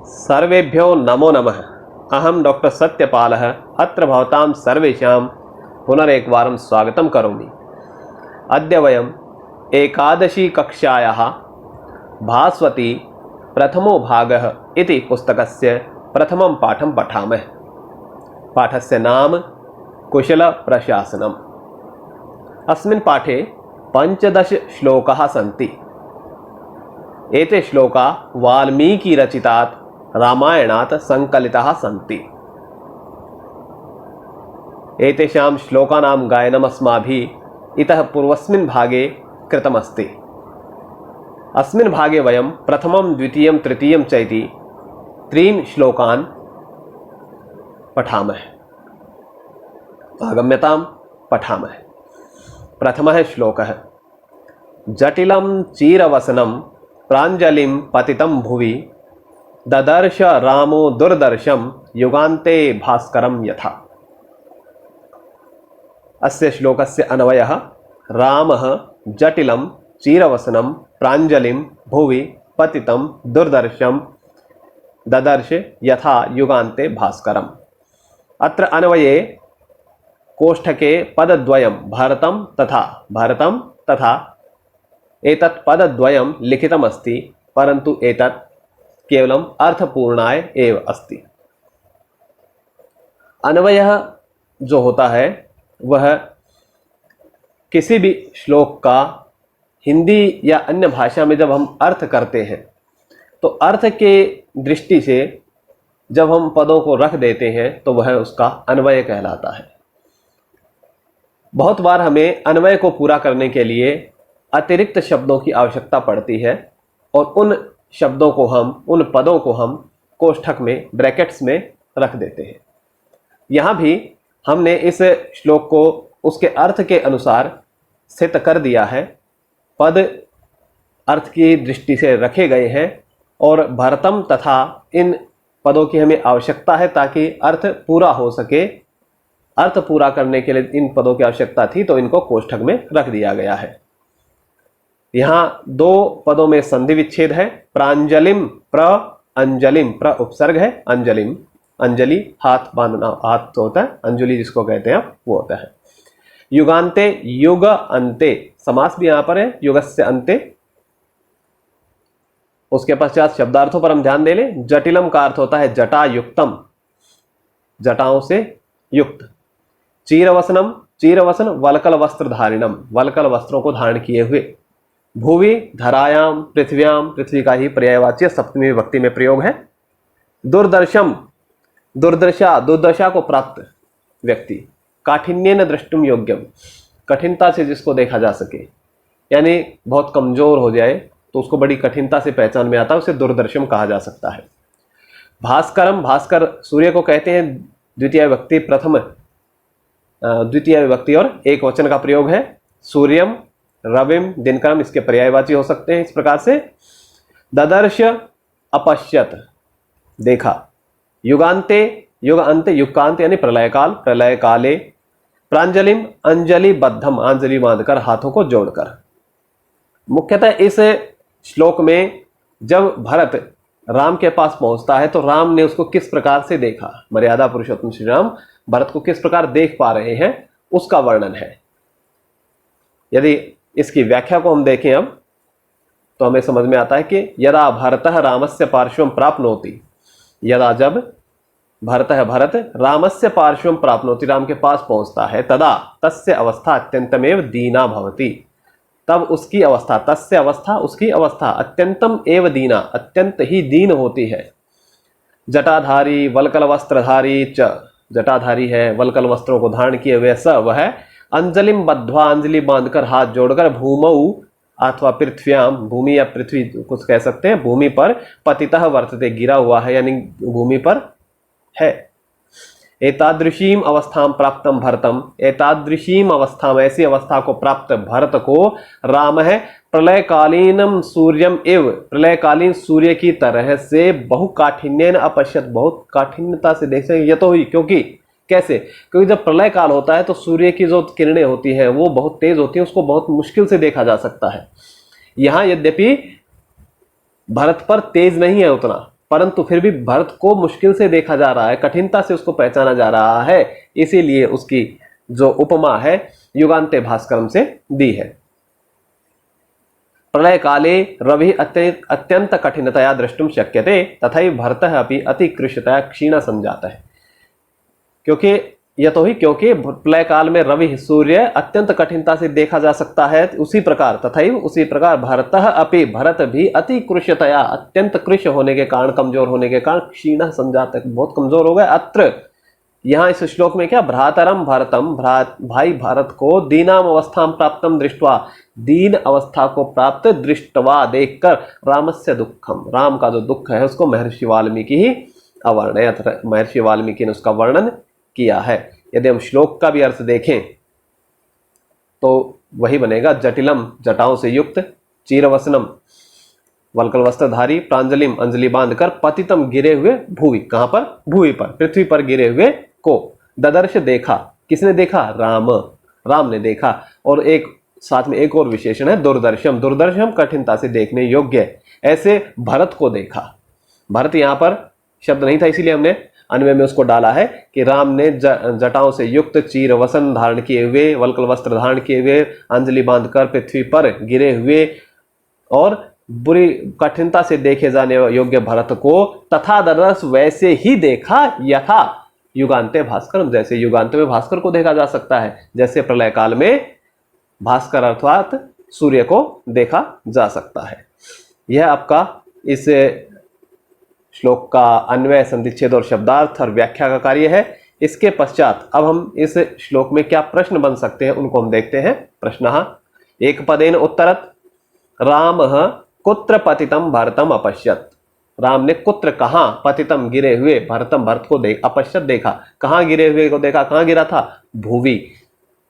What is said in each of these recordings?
सर्वेभ्यो नमो नमः। अहम डॉक्टर सत्यपालः अत्र भवतां सर्वेषां पुनरेकवारं स्वागतं करोमि। अद्य वयम् एकादशी कक्षायाः भास्वती प्रथमो भागः इति पुस्तकस्य प्रथमं पाठं पठामः। पाठस्य नाम कुशलप्रशासनम्। अस्मिन् पाठे 15 श्लोकाः सन्ति। एते श्लोका वाल्मीकिरचितात् रामायणात् संकलिताः सन्ति। एतेषां श्लोकानां गायनम् अस्माभिः इतः पूर्वस्मिन् भागे कृतमस्ति। अस्मिन् भागे वयं प्रथमं, द्वितीयं, तृतीयं च इति 3 श्लोकान् पठामः। आगम्यतां पठामः। प्रथमः श्लोकः। जटिलं चीरवसनं प्राञ्जलिं पतितं भुवि ददर्श रामो दुर्दर्शं युगान्ते भास्करं यथा। अस्य श्लोकस्य अन्वयः रामः जटिलं चीरवसनं प्राञ्जलिं भुवि पतितं दुर्दर्शं ददर्श यथा युगान्ते भास्करम्। अत्र अन्वये कोष्ठके पदद्वयं भारतं तथा एतत् पदद्वयं लिखितमस्ति, परन्तु एतत् केवलम अर्थपूर्णाय एव अस्ति। अन्वयः जो होता है वह किसी भी श्लोक का हिंदी या अन्य भाषा में जब हम अर्थ करते हैं तो अर्थ के दृष्टि से जब हम पदों को रख देते हैं तो वह उसका अन्वय कहलाता है। बहुत बार हमें अन्वय को पूरा करने के लिए अतिरिक्त शब्दों की आवश्यकता पड़ती है और उन शब्दों को उन पदों को हम कोष्ठक में, ब्रैकेट्स में रख देते हैं। यहाँ भी हमने इस श्लोक को उसके अर्थ के अनुसार स्थित कर दिया है। पद अर्थ की दृष्टि से रखे गए हैं और भरतम तथा इन पदों की हमें आवश्यकता है ताकि अर्थ पूरा हो सके। अर्थ पूरा करने के लिए इन पदों की आवश्यकता थी तो इनको कोष्ठक में रख दिया गया है। यहाँ 2 पदों में संधि विच्छेद है। प्रांजलिम, प्र अंजलिम, प्र उपसर्ग है, अंजलिम अंजलि हाथ बांधना, हाथ तो होता है, अंजलि जिसको कहते हैं वो होता है। युगान्ते, युग अंते, समास भी यहाँ पर है, युगस्य अंते। उसके पश्चात शब्दार्थों पर हम ध्यान दे लें। जटिलम का अर्थ होता है जटा युक्तम, जटाओं से युक्त। चीरवसनम, चीरवसन वलकल वस्त्र धारिणम, वलकल वस्त्रों को धारण किए हुए। भुवि धरायाम पृथ्व्याम, पृथ्वी का ही पर्यायवाची सप्तमी विभक्ति में प्रयोग है। दुर्दर्शम, दुर्दशा, दुर्दशा को प्राप्त व्यक्ति। काठिन्येन द्रष्टुम योग्यम, कठिनता से जिसको देखा जा सके, यानी बहुत कमजोर हो जाए तो उसको बड़ी कठिनता से पहचान में आता है, उसे दुर्दर्शम कहा जा सकता है। भास्करम, भास्कर सूर्य को कहते हैं। द्वितीय विभक्ति प्रथम, द्वितीय विभक्ति और एक वचन का प्रयोग है। सूर्यम, रविम, दिनकरम इसके पर्यायवाची हो सकते हैं इस प्रकार से। ददर्श, अपश्यत, देखा। युगान्ते, युग अंत, युगान्त यानी प्रलय काल, प्रलय काले। प्रांजलिम, अंजलि बद्धम, अंजलि बांधकर, हाथों को जोड़कर। मुख्यतः इस श्लोक में जब भरत राम के पास पहुंचता है तो राम ने उसको किस प्रकार से देखा, मर्यादा पुरुषोत्तम श्री राम भरत को किस प्रकार देख पा रहे हैं उसका वर्णन है। यदि इसकी व्याख्या को हम देखें अब तो हमें समझ में आता है कि यदा भरतः रामस्य पार्श्वं प्राप्नोति, यदा जब भरत रामस्य पार्श्वं प्राप्नोति, राम के पास पहुंचता है, तदा तस्य अवस्था अत्यंतमेव दीना भवति, तब उसकी अवस्था, तस्य अवस्था उसकी अवस्था, अत्यंतम एव दीना, अत्यंत ही दीन होती है। जटाधारी वलकल वस्त्रधारी च, जटाधारी है, वलकल वस्त्रों को धारण किए हुए, स वह अंजलिम बद्ध्वा, अंजलि बांधकर, हाथ जोड़कर, भूमौ अथवा पृथ्व्याम, भूमि या पृथ्वी कुछ कह सकते हैं, भूमि पर पतितः वर्तते, गिरा हुआ है यानी भूमि पर है। एतादृशीम अवस्थां प्राप्तम भरतम, एतादृशीम अवस्था, ऐसी अवस्था को प्राप्त भरत को राम है प्रलयकालीनम सूर्यम एव, प्रलयकालीन सूर्य की तरह से बहु काठिन्येन अपश्यत, बहुत काठिन्यता से देख सके। यतो ही, क्योंकि कैसे, क्योंकि जब प्रलय काल होता है तो सूर्य की जो किरणें होती हैं वो बहुत तेज होती हैं, उसको बहुत मुश्किल से देखा जा सकता है। यहाँ यद्यपि भरत पर तेज नहीं है उतना, परंतु फिर भी भरत को मुश्किल से देखा जा रहा है, कठिनता से उसको पहचाना जा रहा है, इसीलिए उसकी जो उपमा है युगान्ते भास्करम से दी है। प्रलय काले रवि अत्यंत कठिनतया द्रष्टुम शक्यते तथैव भरतः अपि अति कृशतया क्षीण संजातः। क्योंकि क्योंकि प्रलय काल में रवि सूर्य अत्यंत कठिनता से देखा जा सकता है, उसी प्रकार भरतः अपि भरत भी अति कृशतया अत्यंत कृश होने के कारण, कमजोर होने के कारण क्षीण संजातः बहुत कमजोर हो गए। अत्र यहाँ इस श्लोक में क्या, भ्रातरम भरतम, भाई भारत को दीनाम अवस्थाम प्राप्तम दृष्टवा, दीन अवस्था को प्राप्त दृष्टवा देखकर रामस्य दुखम, राम का जो दुख है उसको महर्षि वाल्मीकि ही अवर्णयत, महर्षि वाल्मीकि ने उसका वर्णन किया है। यदि हम श्लोक का भी अर्थ देखें तो वही बनेगा, जटिलम जटाओं से युक्त, चीरवसनम वल्कल वस्त्रधारी, प्रांजलिम अंजलि बांधकर, पतितम गिरे हुए भूवि, कहां पर, भूवि पर, पृथ्वी पर गिरे हुए को, ददर्श देखा, किसने देखा, राम ने देखा। और एक साथ में एक और विशेषण है दुर्दर्शम, दुर्दर्शम कठिनता से देखने योग्य, ऐसे भरत को देखा। भरत यहां पर शब्द नहीं था, इसीलिए हमने अन्वय में उसको डाला है कि राम ने जटाओं से युक्त, चीर वसन धारण किए हुए, वल्कल वस्त्र धारण किए हुए, अंजलि बांधकर पृथ्वी पर गिरे हुए और बुरी कठिनता से देखे जाने योग्य भरत को तथा दरस वैसे ही देखा, यथा युगान्ते भास्कर, जैसे युगान्त में भास्कर को देखा जा सकता है, जैसे प्रलय काल में भास्कर अर्थात सूर्य को देखा जा सकता है। यह आपका इस श्लोक का अन्वय, संधिच्छेद और शब्दार्थ और व्याख्या का कार्य है। इसके पश्चात अब हम इस श्लोक में क्या प्रश्न बन सकते हैं उनको हम देखते हैं। प्रश्नः एक पदेन उत्तरत, रामः कुत्र पतितम भरतम अपश्यत, राम ने कुत्र कहां, पतितम गिरे हुए, भरतम भरत को अपश्यत देखा, कहां गिरे हुए को देखा, कहां गिरा था, भूवि।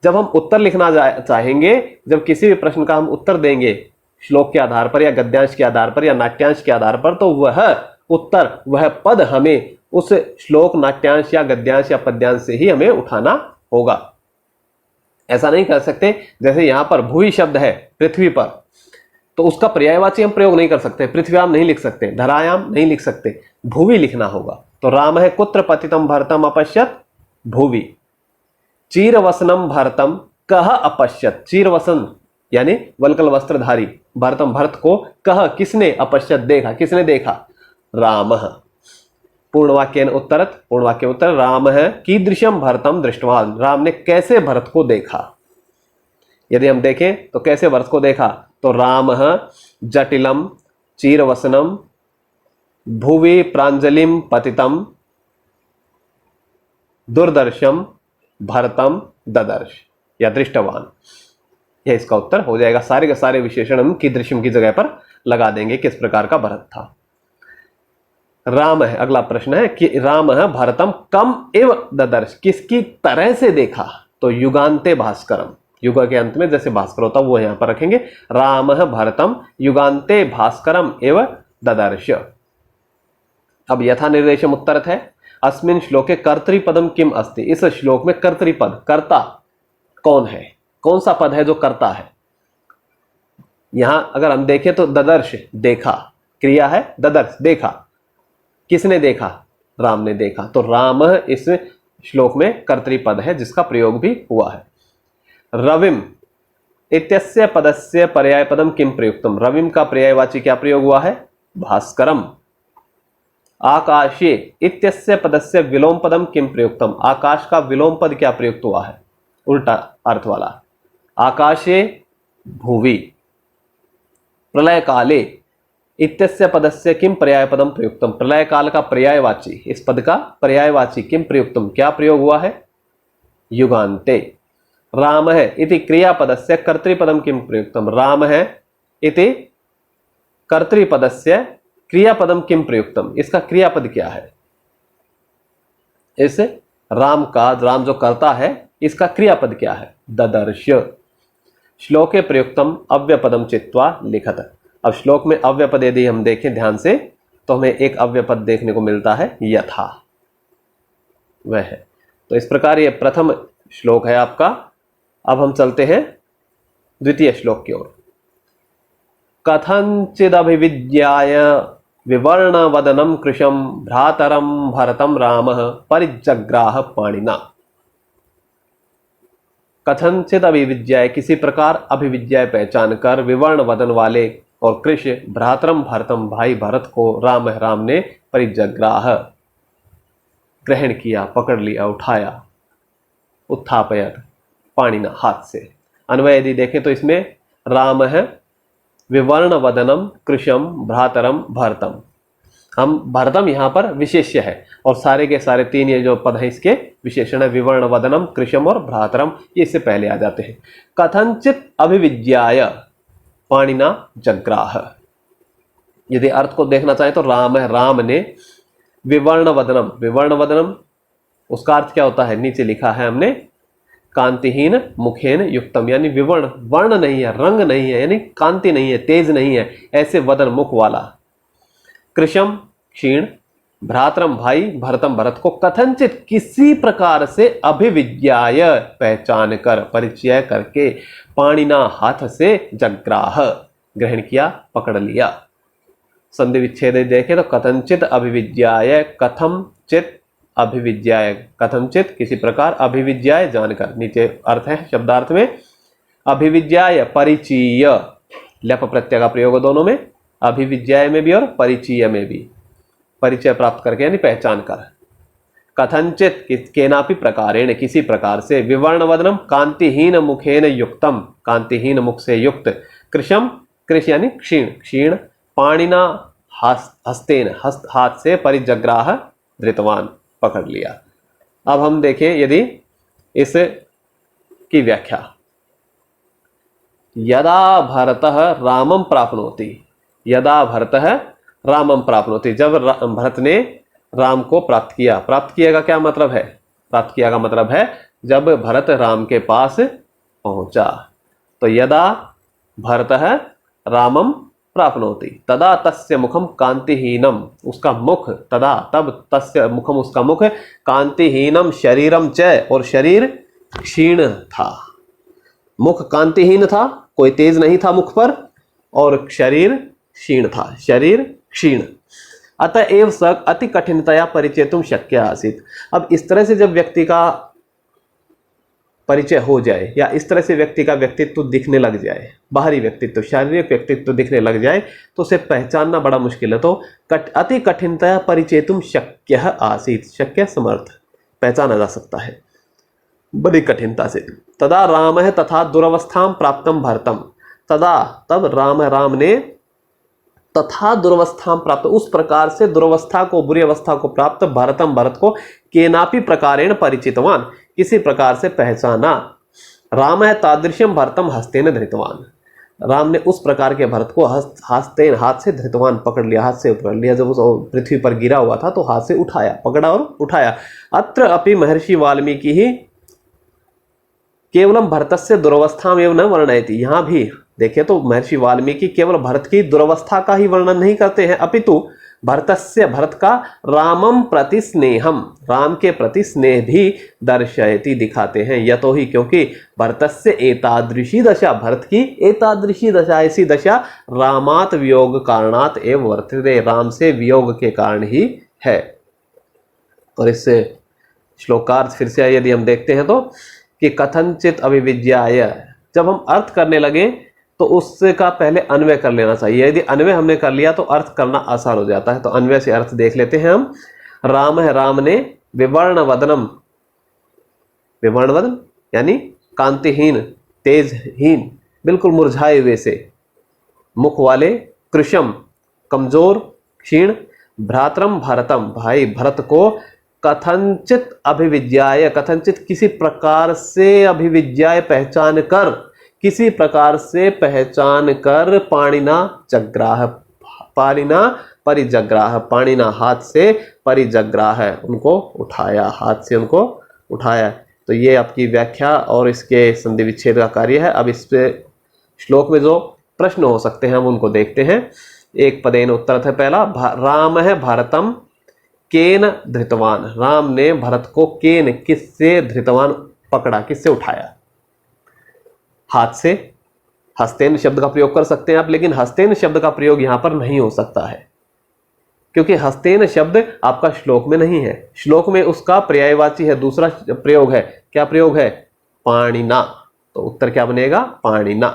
जब हम उत्तर लिखना चाहेंगे, जब किसी भी प्रश्न का हम उत्तर देंगे श्लोक के आधार पर या गद्यांश के आधार पर या नाट्यांश के आधार पर, तो वह उत्तर, वह पद हमें उस श्लोक, नाट्यांश या गद्यांश या पद्यांश से ही हमें उठाना होगा। ऐसा नहीं कर सकते जैसे यहां पर भूवि शब्द है पृथ्वी पर, तो उसका पर्यायवाची हम प्रयोग नहीं कर सकते, पृथ्व्याम नहीं लिख सकते, धरायाम नहीं लिख सकते, भूवि लिखना होगा। तो राम है कुत्र पतितम भरतम अपश्यत, भूवि। चीरवसनम भरतम कह अपश्यत, चीरवसन यानी वल्कल वस्त्रधारी भरतम भरत को कह किसने, अपश्यत देखा, किसने देखा, रामः। पूर्णवाक्येन उत्तरत, पूर्णवाक्य उत्तर, राम है कीदृशम भरतम दृष्टवान, राम ने कैसे भरत को देखा। यदि हम देखें तो कैसे भरत को देखा, तो रामः जटिलम चीरवसनम भुवि प्रांजलिम पतितम दुर्दर्शम भरतम ददर्श या दृष्टवान, यह इसका उत्तर हो जाएगा। सारे के सारे विशेषण हम कीदृशम की जगह पर लगा देंगे, किस प्रकार का भरत था। राम है, अगला प्रश्न है कि राम है भरतम कम एव ददर्श, किसकी तरह से देखा, तो युगान्ते भास्करम, युग के अंत में जैसे भास्कर होता वो यहां पर रखेंगे, राम है भरतम युगान्ते भास्करम एव ददर्श। अब यथा निर्देशम उत्तरत है, अस्मिन श्लोके कर्तृपदम किम अस्ति, इस श्लोक में कर्तृपद, कर्ता कौन है, कौन सा पद है जो कर्ता है। यहां अगर हम देखें तो ददर्श देखा, क्रिया है ददर्श देखा, किसने देखा, राम ने देखा, तो राम इस श्लोक में कर्तृपद है जिसका प्रयोग भी हुआ है। रविम इत्यस्य पदस्य पर्यायपदम किम प्रयुक्तम, रविम का पर्यायवाची क्या प्रयोग हुआ है, भास्करम। आकाशे इत्यस्य पदस्य विलोम पदम किम प्रयुक्तम, आकाश का विलोम पद क्या प्रयुक्त हुआ है, उल्टा अर्थ वाला, आकाशे भूवि। प्रलय काले इत्यस्य पदस्य किम पर्यायपदम प्रयुक्तम, प्रलय काल का पर्यायवाची, इस पद का पर्यायवाची किम प्रयुक्तम क्या प्रयोग हुआ है, युगान्ते। राम है इति क्रियापदस्य कर्तृपदम किम प्रयुक्तम, राम है इति कर्तृपदस्य क्रियापदम किम प्रयुक्तम, इसका क्रियापद क्या है, इस राम का, राम जो करता है इसका क्रियापद क्या है, ददर्श। श्लोके प्रयुक्तम अव्यपदम चित्वा लिखत, अब श्लोक में अव्यपद यदि हम देखें ध्यान से तो हमें एक अव्यपद देखने को मिलता है, यथा, वह है। तो इस प्रकार यह प्रथम श्लोक है आपका। अब हम चलते हैं द्वितीय श्लोक की ओर। कथंचिद अभिविद्याय विवर्ण वदनम कृशम भ्रातरम भरतम रामः परिजग्राह पाणिना। कथनचित अभिविद्याय, किसी प्रकार अभिविद्याय पहचान कर, विवर्ण वदन वाले और कृष भ्रातरम भरतम, भाई भरत को राम ने परिजग्राह ग्रहण किया, पकड़ लिया, उठाया, उत्थापयत पाणिना, हाथ से। अन्वय यदि देखें तो इसमें राम है विवर्ण वदनम कृशम भ्रातरम भरतम, हम भरतम यहां पर विशेष्य है और सारे के सारे तीन ये जो पद हैं इसके विशेषण है, विवर्ण वदनम कृशम और भ्रातरम, ये इससे पहले आ जाते हैं। कथनचित अभिविद्याय पाणिना जग्राह, यदि अर्थ को देखना चाहें तो राम है, राम ने विवर्ण वदनम, विवर्ण वदनम उसका अर्थ क्या होता है, नीचे लिखा है हमने, कांतिहीन मुखेन युक्तम, यानी विवर्ण, वर्ण नहीं है, रंग नहीं है, यानी कांति नहीं है, तेज नहीं है, ऐसे वदन मुख वाला। कृशम क्षीण, भ्रातरम भाई, भरतम भरत को, कथनचित किसी प्रकार से, अभिविद्याय पहचान कर, परिचय करके, पाणिना हाथ से, जग्राह ग्रहण किया, पकड़ लिया। संधि विच्छेद देखें तो कथनचित अभिविद्याय, कथम चित अभिविद्याय, कथनचित किसी प्रकार, अभिविद्याय जानकर, नीचे अर्थ है शब्दार्थ में, अभिविद्याय परिचय, लप प्रत्यय का प्रयोग दोनों में, अभिविद्याय में भी और परिचय में भी, परिचय प्राप्त करके यानी पहचान कर। कथनचित केनापि प्रकारेण, किसी प्रकार से, विवर्ण वदनम कांतिहीन मुखेन युक्तम, कांतिहीन मुख से युक्त, कृशम कृश यानी क्षीण, क्षीण, पाणिना हस्तेन, हस्त हाथ से, परिजग्राह धृतवान पकड़ लिया। अब हम देखें यदि इस की व्याख्या, यदा भरतः रामम प्राप्नोति, यदा भरतः रामम प्राप्नोति, जब भरत ने राम को प्राप्त किया, प्राप्त किया का क्या मतलब है, प्राप्त किया का मतलब है जब भरत राम के पास पहुंचा, तो यदा भरतः रामम प्राप्नोति तदा तस्य मुखम कांतिहीनम, उसका मुख, तदा तब, तस्य मुखम उसका मुख, कांतिहीनम शरीरम च, और शरीर क्षीण था, मुख कांतिहीन था, कोई तेज नहीं था मुख पर, और शरीर क्षीण था, शरीर क्षीण। अतएव स अति कठिनतया परिचेतुम शक्य आसीत। अब इस तरह से जब व्यक्ति का परिचय हो जाए, या इस तरह से व्यक्ति का व्यक्तित्व दिखने लग जाए, बाहरी व्यक्तित्व, शारीरिक व्यक्तित्व दिखने लग जाए, तो उसे पहचानना बड़ा मुश्किल है। तो अति कठिनतया परिचेतुम शक्य आसीत, शक्य समर्थ, पहचाना जा सकता है बड़ी कठिनता से। तदा राम है तथा दुरवस्थाम प्राप्तम भरतम, तदा तब राम ने तथा दुर्वस्था प्राप्त, उस प्रकार से दुर्वस्था को, बुरी अवस्था को प्राप्त, भरतम भरत को, केनापि प्रकारेण परिचितवान, किसी प्रकार से पहचाना। राम है तादृश्यम भरतम हस्तेन धृतवान, राम ने उस प्रकार के भरत को हस्तेन, हाथ से, धृतवान पकड़ लिया, हाथ से पकड़ लिया, जब उस पृथ्वी पर गिरा हुआ था तो हाथ से उठाया, पकड़ा और उठाया। अत्र अपि महर्षि वाल्मीकि ही केवलम भरतस्य दुरवस्था में न वर्णयति, यहां भी देखें तो महर्षि वाल्मीकि केवल भरत की दुरवस्था का ही वर्णन नहीं करते हैं, अपितु भरतस्य, भरत का, रामम प्रति स्नेहम, राम के प्रति स्नेह भी दर्शयति, दिखाते हैं। यतो ही, क्योंकि भरतस्य एतादृशी दशा, भरत की एतादृशी दशा, ऐसी दशा, रामात वियोग कारणात एव वर्तते, राम से वियोग के कारण ही है। और इस श्लोकार्थ फिर से यदि हम देखते हैं तो, कि कथनचित अभिविद्याय, जब हम अर्थ करने लगे तो उसका पहले अन्वय कर लेना चाहिए, यदि अन्वय हमने कर लिया तो अर्थ करना आसान हो जाता है। तो अन्वय से अर्थ देख लेते हैं हम। राम है, राम ने, विवर्ण वदनम, विवर्ण वदन यानी कांतिहीन, तेजहीन, बिल्कुल मुरझाए हुए से मुख वाले, कृशम कमजोर, क्षीण, भ्रातरम भरतम भाई भरत को, कथनचित अभिविद्याय, कथनचित किसी प्रकार से, अभिविद्याय पहचान कर, किसी प्रकार से पहचान कर, पाणिना जग्राह, पाणिना परिजग्राह, पाणिना हाथ से, परिजग्राह उनको उठाया, हाथ से उनको उठाया। तो ये आपकी व्याख्या और इसके संधि विच्छेद का कार्य है। अब इस पे श्लोक में जो प्रश्न हो सकते हैं हम उनको देखते हैं। एक पदेन उत्तर है पहला, राम है भारतम केन धृतवान, राम ने भरत को केन, किससे, धृतवान पकड़ा, किससे उठाया, हाथ से। हस्तेन शब्द का प्रयोग कर सकते हैं आप, लेकिन हस्तेन शब्द का प्रयोग यहां पर नहीं हो सकता है, क्योंकि हस्तेन शब्द आपका श्लोक में नहीं है, श्लोक में उसका पर्यायवाची है, दूसरा प्रयोग है। क्या प्रयोग है? पाणिना। तो उत्तर क्या बनेगा? पाणिना।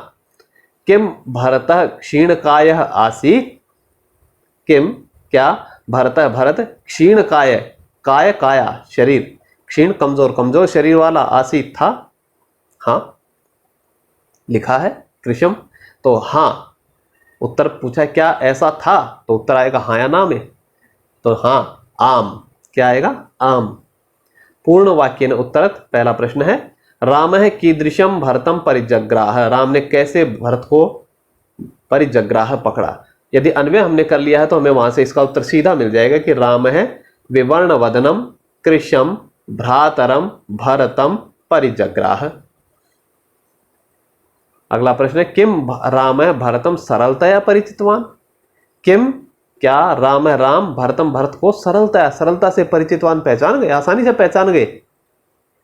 किम भरतः क्षीणकायः आसीत्? किम क्या भरतः भरत क्षीणकाय, काय काया शरीर, क्षीण कमजोर, कमजोर शरीर वाला, आसीत् था, हाँ लिखा है कृशम, तो हाँ उत्तर पूछा क्या ऐसा था, तो उत्तर आएगा हाँ या ना में, तो हाँ आम। क्या आएगा? आम। पूर्ण वाक्य ने उत्तरत। पहला प्रश्न है रामः कीदृशम भरतम परिजग्राह, राम ने कैसे भरत को परिजग्राह पकड़ा। यदि अन्वय हमने कर लिया है तो हमें वहां से इसका उत्तर सीधा मिल जाएगा कि रामः विवर्ण वदनम कृशम भ्रातरम भरतम परिजग्राह। अगला प्रश्न है किम राम भरतम सरलतया परिचितवान। किम क्या राम भरतम भरत को सरलता से परिचितवान, पहचान गए, आसानी से पहचान गए?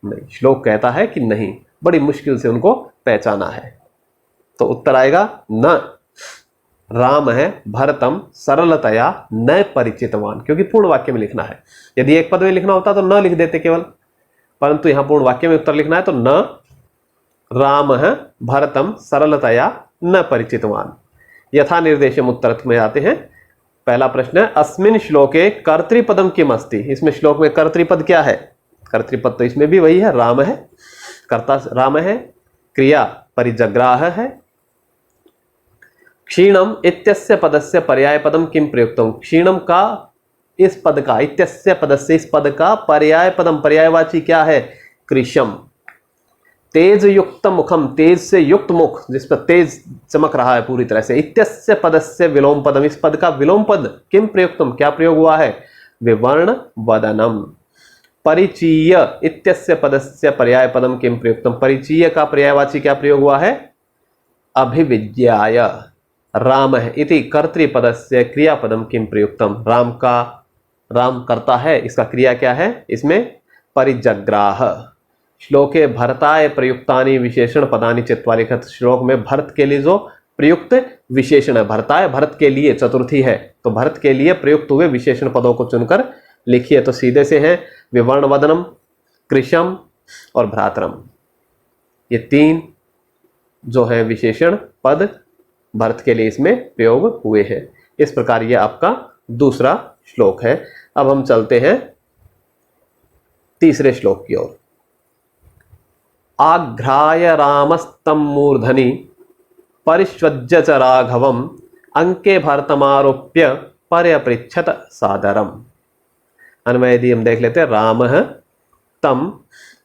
नहीं, श्लोक कहता है कि नहीं, बड़ी मुश्किल से उनको पहचाना है। तो उत्तर आएगा न, राम है भरतम सरलतया न परिचितवान, क्योंकि पूर्ण वाक्य में लिखना है। यदि एक पद में लिखना होता तो न लिख देते केवल, परंतु यहां पूर्ण वाक्य में उत्तर लिखना है, तो न राम भरतम सरलतया न परिचितवान। यथा निर्देशम उत्तर में आते हैं। पहला प्रश्न है अस्मिन श्लोके कर्तृपदम किम अस्ति। इसमें श्लोक में कर्तृपद क्या है? कर्तृपद तो इसमें भी वही है, राम है, कर्ता राम है, क्रिया परिजग्राह है। क्षीणम इत्यस्य पदस्य पर्याय पदम किम प्रयुक्तम। क्षीणम का, इस पद का, इत्यस्य पदस्य, इस पद का पर्याय पदम, पर्यायवाची क्या है? कृशम। तेज युक्त मुखम, तेज से युक्त मुख, जिस पर तेज चमक रहा है पूरी तरह से। इत्यस्य पदस्य विलोम पदम, इस पद का विलोम पद किम प्रयुक्तम, क्या प्रयोग हुआ है? विवर्ण वदनम। परिचीय इत्यस्य पदस्य पर्याय पदम किम प्रयुक्तम, परिचीय का पर्यायवाची क्या प्रयोग हुआ है? अभिविज्ञाय। राम इति कर्तृपदस्य क्रियापदम किम प्रयुक्तम, राम करता है, इसका क्रिया क्या है? इसमें परिजग्राह। श्लोके भरताय प्रयुक्तानि विशेषण पदानि चत्वारि। श्लोक में भरत के लिए जो प्रयुक्त विशेषण है, भरताय भरत के लिए चतुर्थी है, तो भरत के लिए प्रयुक्त हुए विशेषण पदों को चुनकर लिखिए। तो सीधे से हैं विवर्ण वदनम, कृशम और भ्रातरम, ये तीन जो है विशेषण पद भरत के लिए इसमें प्रयोग हुए हैं। इस प्रकार ये आपका दूसरा श्लोक है। अब हम चलते हैं तीसरे श्लोक की ओर। आघ्राय रामस्तम मूर्धनि परिष्वज्य च राघवम अंके भरतमारोप्य पर्यपृच्छत सादरम। अन्वय यदि हम देख लेते हैं, राम तम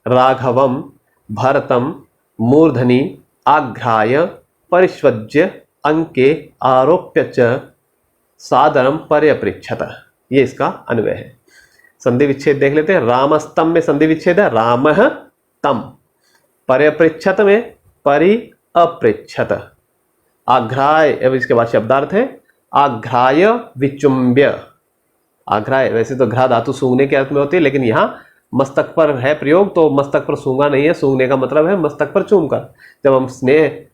राघवम भरतम मूर्धनि आघ्राय परिष्वज्य अंके आरोप्य च सादरम पर्यपृच्छत, ये इसका अन्वय है। संधि विच्छेद देख लेते हैं। रामस्तम में संधि विच्छेद है, राम तम। पर्यपृच्छत में परि अपृच्छत। आघ्राय, अब इसके बाद शब्दार्थ है आघ्राय विचुंब्य। आघ्राय वैसे तो घ्रा धातु सूंघने के अर्थ में होती है, लेकिन यहां मस्तक पर है प्रयोग, तो मस्तक पर सूंघा नहीं है, सूंघने का मतलब है मस्तक पर चूमकर। जब हम स्नेह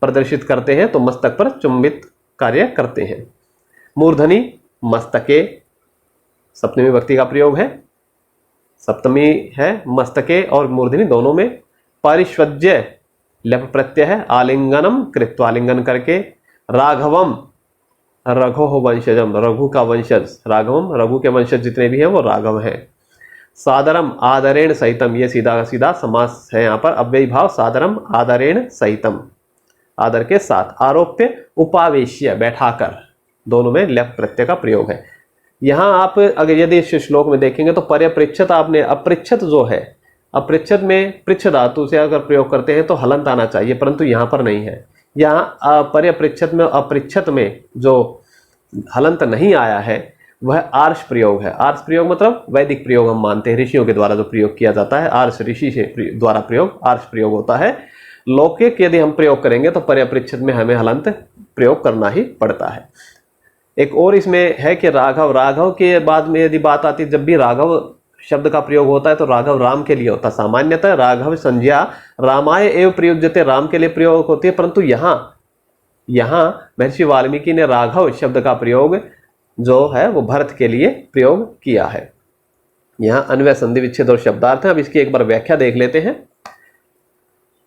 प्रदर्शित करते हैं तो मस्तक पर चुंबित कार्य करते हैं। मूर्धनि मस्तके, सप्तमी विभक्ति का प्रयोग है, सप्तमी है मस्तके और मूर्धनि दोनों में। परिष्वज्य लप प्रत्यय है, आलिंगनम कृत्वा, आलिंगन करके। राघवम रघो वंशजम, रघु का वंशज, राघवम रघु के वंशज जितने भी हैं वो राघव हैं। सादरम आदरेण सहितम, ये सीधा सीधा समास है यहाँ पर, अव्ययी भाव। सादरम आदरेण सहितम, आदर के साथ। आरोप्य उपावेश्य, बैठाकर, दोनों में लप प्रत्यय का प्रयोग है। यहां आप अगर यदि इस श्लोक में देखेंगे तो पर्यपृच्छत, आपने अपृच्छत जो है, अपृच्छत में पृच्छ धातु से अगर प्रयोग करते हैं तो हलंत आना चाहिए, परंतु यहां पर नहीं है। यहाँ पर्यपृच्छत में, अपृच्छत में जो हलंत नहीं आया है वह आर्ष प्रयोग है। आर्ष प्रयोग मतलब वैदिक प्रयोग हम मानते हैं, ऋषियों के द्वारा जो प्रयोग किया जाता है, आर्ष ऋषि से द्वारा प्रयोग आर्ष प्रयोग होता है। लौकिक यदि हम प्रयोग करेंगे तो पर्यपृच्छत में हमें हलंत प्रयोग करना ही पड़ता है। एक और इसमें है कि राघव, राघव के बाद में यदि बात आती है, जब भी राघव शब्द का प्रयोग होता है तो राघव राम के लिए होता है। सामान्यतः राघव संज्ञा रामाय एवं प्रयुज्यते, राम के लिए प्रयोग होती है, परंतु यहाँ महर्षि वाल्मीकि ने राघव शब्द का प्रयोग जो है वो भरत के लिए प्रयोग किया है। यहाँ अन्वय, संधि, विच्छेद और शब्दार्थ है। अब इसकी एक बार व्याख्या देख लेते हैं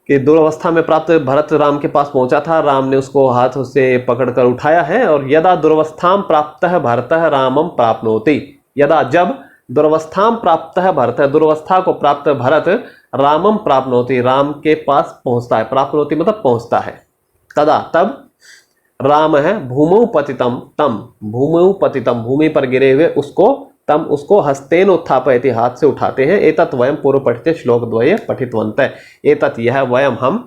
कि दुर्वस्था में प्राप्त भरत राम के पास पहुंचा था, राम ने उसको हाथ से पकड़कर उठाया है। और यदा दुर्वस्थाम प्राप्त है भरत रामम प्राप्नोति, यदा जब दुर्वस्थाम प्राप्त है भरत, दुर्वस्था को प्राप्त भरत रामम प्राप्नोति, राम के पास पहुंचता है, प्राप्नोति मतलब पहुंचता है, तदा तब राम है भूमौ पतितम तम, भूमौ पतितम भूमि पर गिरे हुए उसको, तम उसको हस्तेन उत्थापयति हाथ से उठाते हैं। एतत् वयम पूर्व पठित श्लोक द्वये पठितवन्तः, एतत् यह वयम हम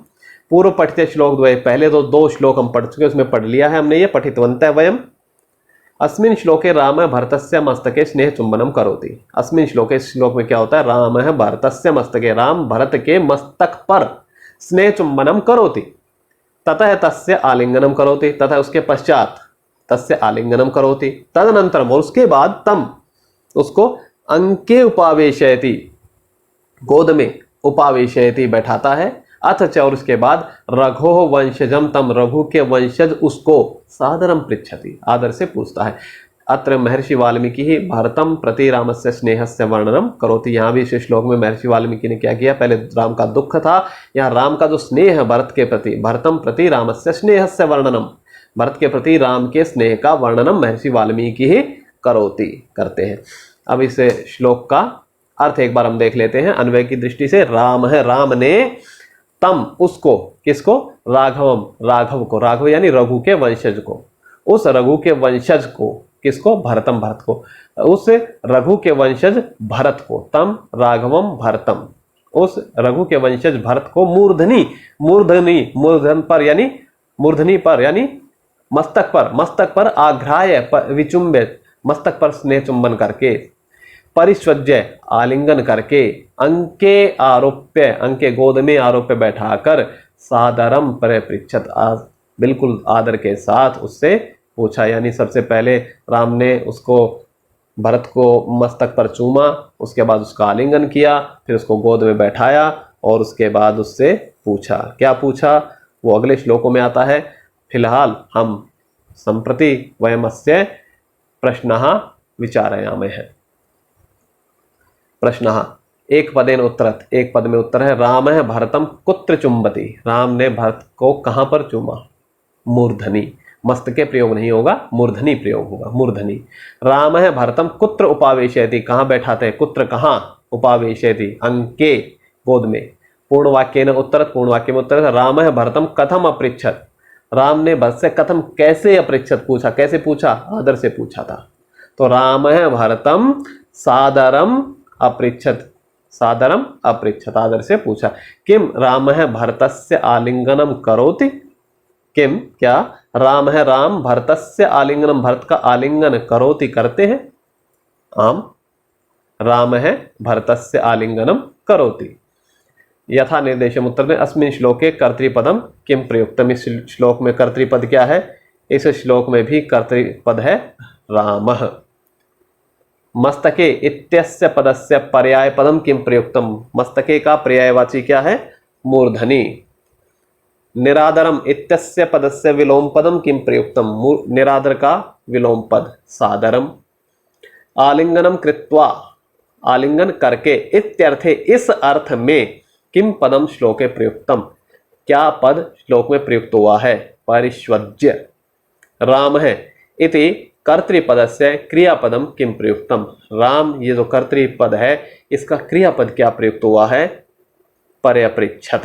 पूर्व पठित श्लोक द्वये, पहले तो 2 श्लोक हम पढ़ चुके, उसमें पढ़ लिया है हमने ये, पठितवन्तः वयम। अस्मिन् श्लोके राम भरतस्य मस्तके स्नेह चुंबनम करोति, अस्मिन् श्लोके, श्लोक में क्या होता है, राम है भरतस्य मस्तके, राम भरत के मस्तक पर स्नेह चुंबनम करोति, ततः तस्य आलिंगनम करोति, तथा उसके पश्चात तस्य आलिंगनम करोति, तदनंतरम और उसके बाद तम उसको अंके उपावेशयति, गोद में उपावेशयति बैठाता है, अथ च और उसके बाद रघो वंशजम तम, रघु के वंशज उसको सादरम पृच्छति आदर से पूछता है। अत्र महर्षि वाल्मीकि ही भारतम प्रति रामस्य स्नेहस्य वर्णनम करोति, यहाँ भी इस श्लोक में महर्षि वाल्मीकि ने क्या किया, पहले राम का दुख था, यहाँ राम का जो स्नेह है भरत के प्रति, भरतम प्रति रामस्य स्नेहस्य वर्णनम, भरत के प्रति राम के स्नेह का वर्णनम महर्षि वाल्मीकि ही करोति करते हैं। अब इस श्लोक का अर्थ एक बार हम देख लेते हैं अन्वय की दृष्टि से। राम है, राम ने तम उसको, किसको, राघवम राघव को, राघव यानी रघु के वंशज को, उस रघु के वंशज को, किसको, भरतम भरत को, उस रघु के वंशज भरत को, तम राघवम भरतम, उस रघु के वंशज भरत को मूर्धनी, मूर्धनी मूर्धन पर यानी मूर्धनी पर यानी मस्तक पर आघ्राय विचुंबित, मस्तक पर स्नेह चुंबन करके, परिस्वज्य आलिंगन करके, अंके आरोप्य, अंके गोद में आरोप्य बैठाकर, सादरम परिपृच्छत बिल्कुल आदर के साथ उससे पूछा। यानी सबसे पहले राम ने उसको, भरत को मस्तक पर चूमा, उसके बाद उसका आलिंगन किया, फिर उसको गोद में बैठाया और उसके बाद उससे पूछा। क्या पूछा वो अगले श्लोकों में आता है। फिलहाल हम संप्रति वयमस्य प्रश्नः विचारयामः। प्रश्नः एक पदेन उत्तरत, एक पद में उत्तर है, राम है भरतम कुत्र चुंबती, राम ने भरत को कहां पर चूमा, मूर्धनि, मस्तके प्रयोग नहीं होगा, मूर्धनि प्रयोग होगा, मूर्धनि। राम है भरतम कुत्र उपावेशयति, कहां बैठाते हैं, कुत्र कहां, उपावेशयति अंके गोद में। पूर्ण वाक्य न उत्तर, पूर्ण वाक्य में उत्तर है, राम है भरतम कथम अपृच्छत, राम ने भरत से कथम कैसे अपृच्छत पूछा, कैसे पूछा, आदर से पूछा था। तो राम है भरतम सादरम अपृच्छत, सादरम अपृच्छत आदर से पूछा। किम राम है भरतस्य आलिंगनम करोति, किम क्या राम है, राम भरतस्य आलिंगनम, भरत का आलिंगन करोति करते हैं, आम राम है भरतस्य आलिंगनम करोति। यथा निर्देशम उत्तर में अस्मिन श्लोके कर्तृपदम किम प्रयुक्तम, इस श्लोक में कर्तृपद क्या है, इस श्लोक में भी कर्तृपद है रामः। मस्तके इत्यस्य पदस्य पर्याय पदम किम प्रयुक्तम, मस्तके का पर्यायवाची क्या है, मूर्धनि। निरादरम इत्यस्य पदस्य विलोम पदम किम प्रयुक्तम, निरादर का विलोम पद सादरम। आलिंगनम कृत्वा, आलिंगन करके, इत्यर्थे इस अर्थ में, किम पदम श्लोके प्रयुक्तम, क्या पद श्लोक में प्रयुक्त हुआ है, परिष्वज्य। राम है इति कर्तृपदस्य क्रियापदम किम प्रयुक्तम, राम ये जो कर्तृपद है इसका क्रियापद क्या प्रयुक्त हुआ है, पर्यपृच्छत।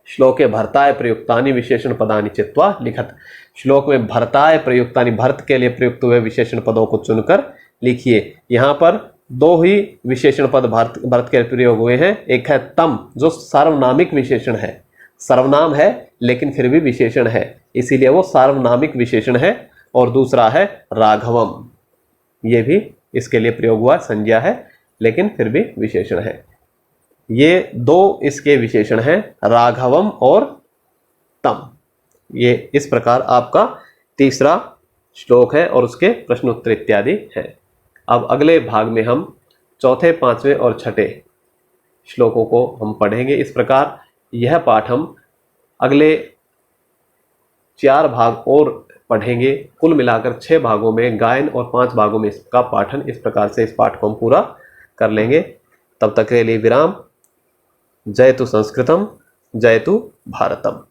श्लोके भरताय प्रयुक्तानि विशेषण पदानि चित्वा लिखत, श्लोक में भरताय प्रयुक्तानि, भरत के लिए प्रयुक्त हुए विशेषण पदों को चुनकर लिखिए। यहाँ पर 2 ही विशेषण पद भरत के प्रयोग हुए हैं। एक है तम जो सार्वनामिक विशेषण है, सर्वनाम है लेकिन फिर भी विशेषण है, इसीलिए वो सार्वनामिक विशेषण है। और दूसरा है राघवम, ये भी इसके लिए प्रयोग हुआ, संज्ञा है लेकिन फिर भी विशेषण है। ये 2 इसके विशेषण हैं, राघवम और तम। ये इस प्रकार आपका तीसरा श्लोक है और उसके प्रश्नोत्तर इत्यादि है। अब अगले भाग में हम चौथे, पांचवें और छठे श्लोकों को हम पढ़ेंगे। इस प्रकार यह पाठ हम अगले 4 भाग और पढ़ेंगे। कुल मिलाकर 6 भागों में गायन और 5 भागों में इसका पाठन। इस प्रकार से इस पाठ को हम पूरा कर लेंगे। तब तक के लिए विराम। जयतु संस्कृतम, जयतु भारतम।